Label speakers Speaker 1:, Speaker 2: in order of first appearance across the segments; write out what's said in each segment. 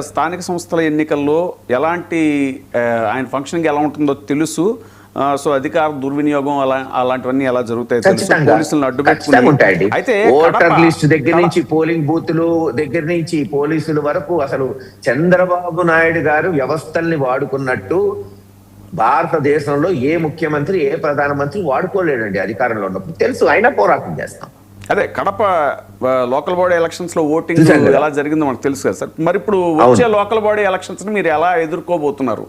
Speaker 1: స్థానిక సంస్థల ఎన్నికల్లో ఎలాంటి ఆయన ఫంక్షనింగ్ ఎలా ఉంటుందో తెలుసు. సో అధికార దుర్వినియోగం అలాంటివన్నీ ఎలా జరుగుతాయి తెలుసు. పోలీసులను అడ్డు పెట్టుకుని
Speaker 2: అయితే ఓటర్ లిస్ట్ దగ్గర నుంచి పోలింగ్ బూతులు దగ్గర నుంచి పోలీసుల వరకు అసలు చంద్రబాబు నాయుడు గారు వ్యవస్థల్ని వాడుకున్నట్టు భారతదేశంలో ఏ ముఖ్యమంత్రి ఏ ప్రధానమంత్రి వాడుకోలేడండి అధికారంలో ఉన్నప్పుడు. తెలుసు, అయినా పోరాటం చేస్తాం.
Speaker 1: అదే కడప లోకల్ బాడీ ఎలక్షన్స్ లో ఓటింగ్ ఎలా జరిగిందో మనకు తెలుసు కదా సార్. మరి ఇప్పుడు వచ్చే లోకల్ బాడీ ఎలక్షన్స్ ని మీరు ఎలా ఎదుర్కోబోతున్నారు?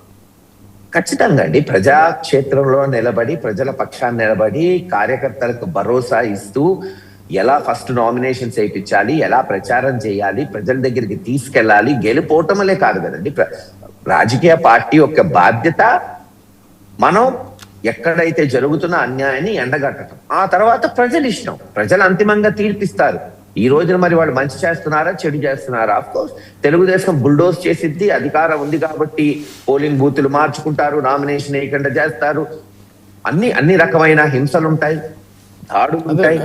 Speaker 2: ఖచ్చితంగా అండి, ప్రజాక్షేత్రంలో నిలబడి ప్రజల పక్షాన్ని నిలబడి కార్యకర్తలకు భరోసా ఇస్తూ ఎలా ఫస్ట్ నామినేషన్స్ వేయించాలి, ఎలా ప్రచారం చేయాలి, ప్రజల దగ్గరికి తీసుకెళ్ళాలి. గెలుపోవటమలే కాదు కదండి, రాజకీయ పార్టీ యొక్క బాధ్యత మనం ఎక్కడైతే జరుగుతున్న అన్యాయాన్ని ఎండగట్టడం. ఆ తర్వాత ప్రజలు ఇష్టం, ప్రజలు అంతిమంగా తీర్పిస్తారు. ఈ రోజున మరి వాళ్ళు మంచి చేస్తున్నారా చెడు చేస్తున్నారా? ఆఫ్ కోర్స్ తెలుగుదేశం బుల్డోజ్ చేసిద్ది, అధికారం ఉంది కాబట్టి పోలింగ్ బూతులు మార్చుకుంటారు, నామినేషన్ వేయకుండా చేస్తారు, అన్ని రకమైన హింసలు ఉంటాయి, దాడులు ఉంటాయి.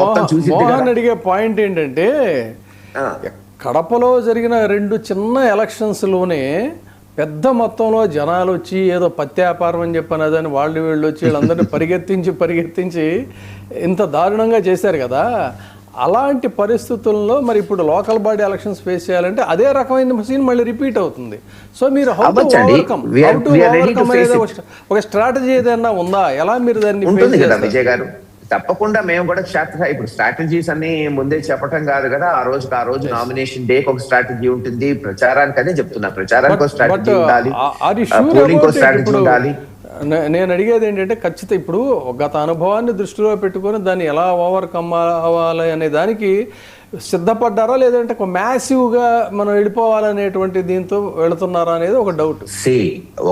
Speaker 3: మోహన్ అడిగే పాయింట్ ఏంటంటే కడపలో జరిగిన 2 చిన్న ఎలక్షన్స్ లోనే పెద్ద మొత్తంలో జనాలు వచ్చి ఏదో పత్తి వ్యాపారం అని చెప్పనదని వీళ్ళు వచ్చి వీళ్ళందరినీ పరిగెత్తించి ఇంత దారుణంగా చేశారు కదా. అలాంటి పరిస్థితుల్లో మరి ఇప్పుడు లోకల్ బాడీ ఎలక్షన్స్ ఫేస్ చేయాలంటే అదే రకమైన సీన్ మళ్ళీ రిపీట్ అవుతుంది. సో మీరు హౌ టు ఓవర్కమ్ అనేది ఒక స్ట్రాటజీ ఏదైనా ఉందా? ఎలా మీరు దాన్ని
Speaker 2: విజయ్ గారు? తప్పకుండా మేము కూడా ఇప్పుడు స్ట్రాటజీస్ అన్ని ముందే చెప్పటం కాదు కదా. ఆ రోజు నామినేషన్ డే ఒక స్ట్రాటజీ ఉంటుంది, ప్రచారానికి అదే చెప్తున్నా, ప్రచారానికి ఒక స్ట్రాటజీ ఉండాలి, పోలింగ్ ఒక స్ట్రాటజీ ఉండాలి.
Speaker 3: నేను అడిగేది ఏంటంటే ఖచ్చితంగా ఇప్పుడు గత అనుభవాన్ని దృష్టిలో పెట్టుకొని దాన్ని ఎలా ఓవర్కమ్ అవ్వాలి అనే దానికి సిద్ధపడ్డారా, లేదంటే మ్యాసివ్గా మనం వెళ్ళిపోవాలనేటువంటి దీంతో వెళుతున్నారా అనేది ఒక డౌట్.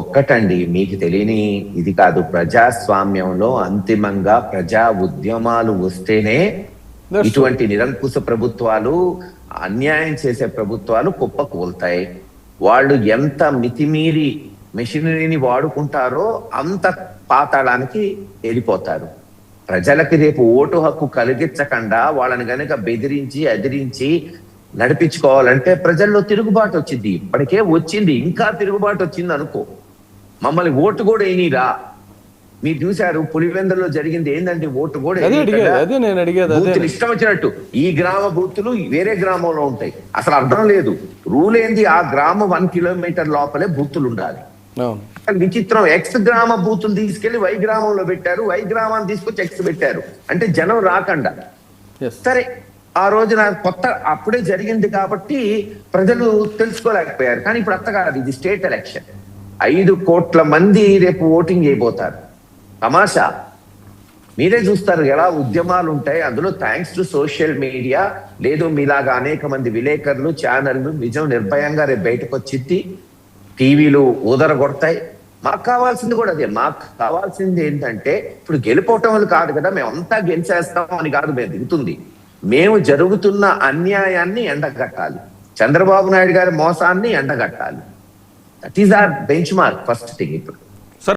Speaker 2: ఒక్కటండి, మీకు తెలియని ఇది కాదు, ప్రజాస్వామ్యంలో అంతిమంగా ప్రజా ఉద్యమాలు వస్తేనే ఇటువంటి నిరంకుశ ప్రభుత్వాలు, అన్యాయం చేసే ప్రభుత్వాలు కుప్పకూలుతాయి. వాళ్ళు ఎంత మితిమీరి మెషినరీని వాడుకుంటారో అంత పాతాళానికి వెళ్ళిపోతారు. ప్రజలకి రేపు ఓటు హక్కు కలిగించకుండా వాళ్ళని గనక బెదిరించి ఎదిరించి నడిపించుకోవాలంటే ప్రజల్లో తిరుగుబాటు వచ్చింది. ఇప్పటికే వచ్చింది, ఇంకా తిరుగుబాటు వచ్చింది అనుకో. మమ్మల్ని ఓటు కూడా వేయనీరా. మీరు చూశారు పులివెందులో జరిగింది ఏంటంటే ఓటు కూడా బూతులు ఇష్టం వచ్చినట్టు. ఈ గ్రామ బూతులు వేరే గ్రామంలో ఉంటాయి, అసలు అర్థం లేదు. రూల్ ఏంది, ఆ గ్రామం 1 కిలోమీటర్ లోపలే బూతులు ఉండాలి. విచిత్రం, ఎక్స్ గ్రామ బూతులు తీసుకెళ్లి వై గ్రామంలో పెట్టారు, వై గ్రామాన్ని తీసుకొచ్చి ఎక్స్ పెట్టారు. అంటే జనం రాకుండా. సరే, ఆ రోజున కొత్త అప్పుడే జరిగింది కాబట్టి ప్రజలు తెలుసుకోలేకపోయారు. కానీ ఇప్పుడు అత్త కాదు, ఇది స్టేట్ ఎలక్షన్. 5 కోట్ల మంది రేపు ఓటింగ్ చేయబోతారు. తమాషా మీరే చూస్తారు ఎలా ఉద్యమాలు ఉంటాయి. అందులో థ్యాంక్స్ టు సోషల్ మీడియా, లేదు మీలాగా అనేక మంది విలేకరులు, ఛానళ్లు నిజం నిర్భయంగా రేపు బయటకు వచ్చింది, టీవీలు ఊదర కొడతాయి. మాకు కావాల్సింది కూడా అదే. మాకు కావాల్సింది ఏంటంటే ఇప్పుడు గెలిపోవటం వల్ల కాదు కదా, మేమంతా గెలిచేస్తాం అని కాదు మేము దిగుతుంది. మేము జరుగుతున్న అన్యాయాన్ని ఎండగట్టాలి, చంద్రబాబు నాయుడు గారి మోసాన్ని ఎండగట్టాలి. That is our benchmark first thing. ఇప్పుడు